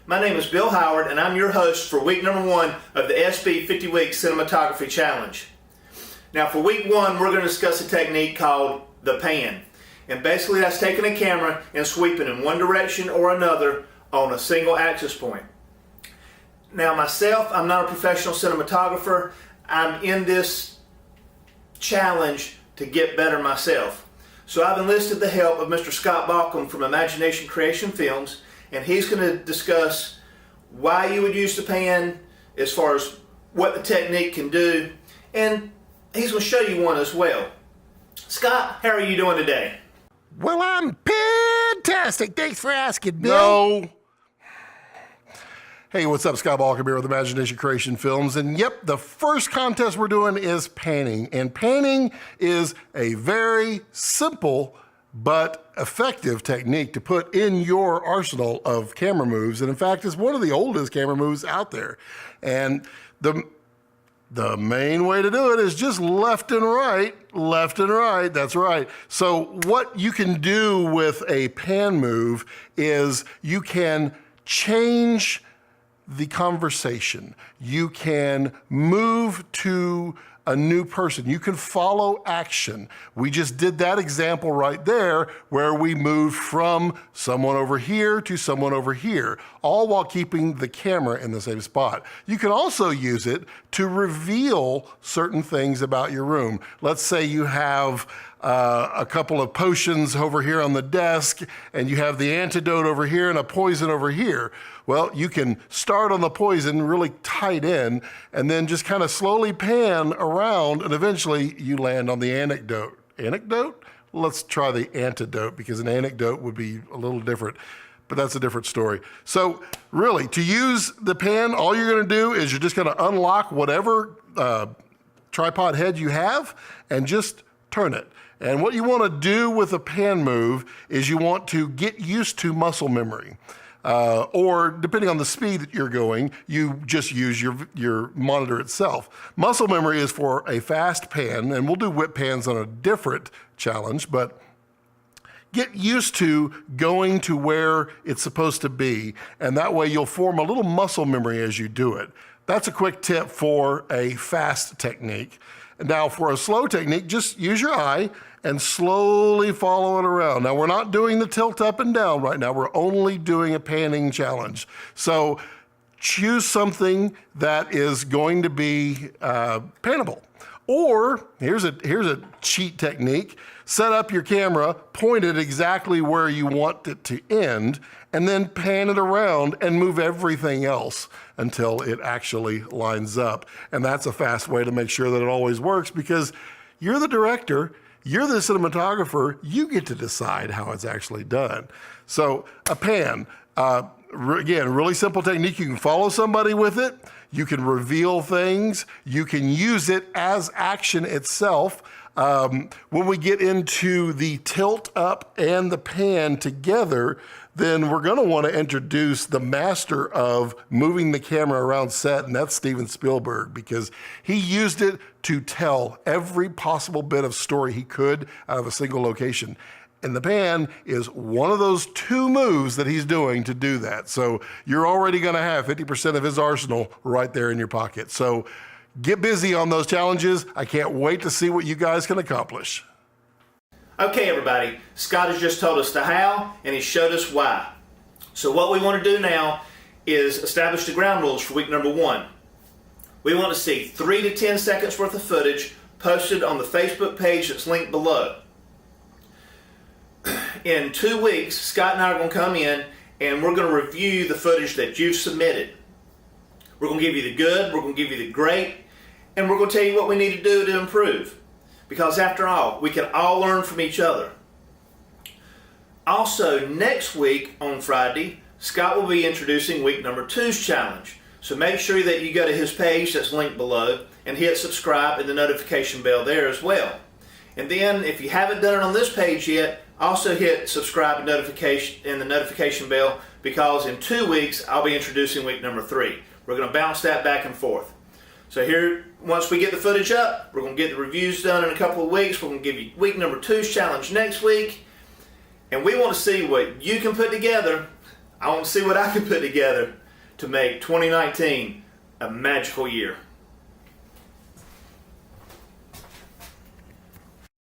My name is Bill Howard, and I'm your host for week number 1 of the SB 50 Week Cinematography Challenge. Now for week 1, we're going to discuss a technique called the pan. And basically that's taking a camera and sweeping in one direction or another on a single axis point. Now myself, I'm not a professional cinematographer. I'm in this challenge to get better myself. So I've enlisted the help of Mr. Scott Balcom from Imagination Creation Films, and he's going to discuss why you would use the pan as far as what the technique can do, and he's going to show you one as well. Scott, how are you doing today? Well, I'm fantastic. Thanks for asking, Bill. No. Hey, what's up? Scott Balcom here with Imagination Creation Films. And yep, the first contest we're doing is panning. And panning is a very simple but effective technique to put in your arsenal of camera moves. And in fact, it's one of the oldest camera moves out there. And the main way to do it is just left and right, that's right. So what you can do with a pan move is you can change the conversation. You can move to a new person. You can follow action. We just did that example right there where we moved from someone over here to someone over here, all while keeping the camera in the same spot. You can also use it to reveal certain things about your room. Let's say you have a couple of potions over here on the desk, and you have the antidote over here and a poison over here. Well, you can start on the poison really tight in, and then just kind of slowly pan around, and eventually you land on the anecdote. Anecdote? Let's try the antidote, because an anecdote would be a little different, but that's a different story. So really, to use the pan, all you're gonna do is you're just gonna unlock whatever tripod head you have and just turn it. And what you want to do with a pan move is you want to get used to muscle memory. Or depending on the speed that you're going, you just use your monitor itself. Muscle memory is for a fast pan, and we'll do whip pans on a different challenge, but get used to going to where it's supposed to be, and that way you'll form a little muscle memory as you do it. That's a quick tip for a fast technique. Now for a slow technique, just use your eye and slowly follow it around. Now we're not doing the tilt up and down right now, we're only doing a panning challenge. So choose something that is going to be pannable. Or here's a cheat technique. Set up your camera, point it exactly where you want it to end, and then pan it around and move everything else until it actually lines up. And that's a fast way to make sure that it always works, because you're the director, you're the cinematographer, you get to decide how it's actually done. So a pan, again, really simple technique. You can follow somebody with it, you can reveal things, you can use it as action itself. When we get into the tilt up and the pan together, then we're gonna wanna introduce the master of moving the camera around set, and that's Steven Spielberg, because he used it to tell every possible bit of story he could out of a single location. And the pan is one of those 2 moves that he's doing to do that. So you're already gonna have 50% of his arsenal right there in your pocket. So get busy on those challenges. I can't wait to see what you guys can accomplish. Okay everybody, Scott has just told us the how, and he showed us why. So what we want to do now is establish the ground rules for week number 1. We want to see 3 to 10 seconds worth of footage posted on the Facebook page that's linked below. In 2 weeks, Scott and I are going to come in and we're going to review the footage that you've submitted. We're going to give you the good, we're going to give you the great, and we're going to tell you what we need to do to improve. Because after all, we can all learn from each other. Also, next week on Friday, Scott will be introducing week number 2's challenge. So make sure that you go to his page that's linked below and hit subscribe and the notification bell there as well. And then if you haven't done it on this page yet, also hit subscribe and the notification bell, because in 2 weeks I'll be introducing week number 3. We're going to bounce that back and forth. So here, once we get the footage up, we're going to get the reviews done in a couple of weeks. We're going to give you week number 2's challenge next week. And we want to see what you can put together I want to see what I can put together to make 2019 a magical year.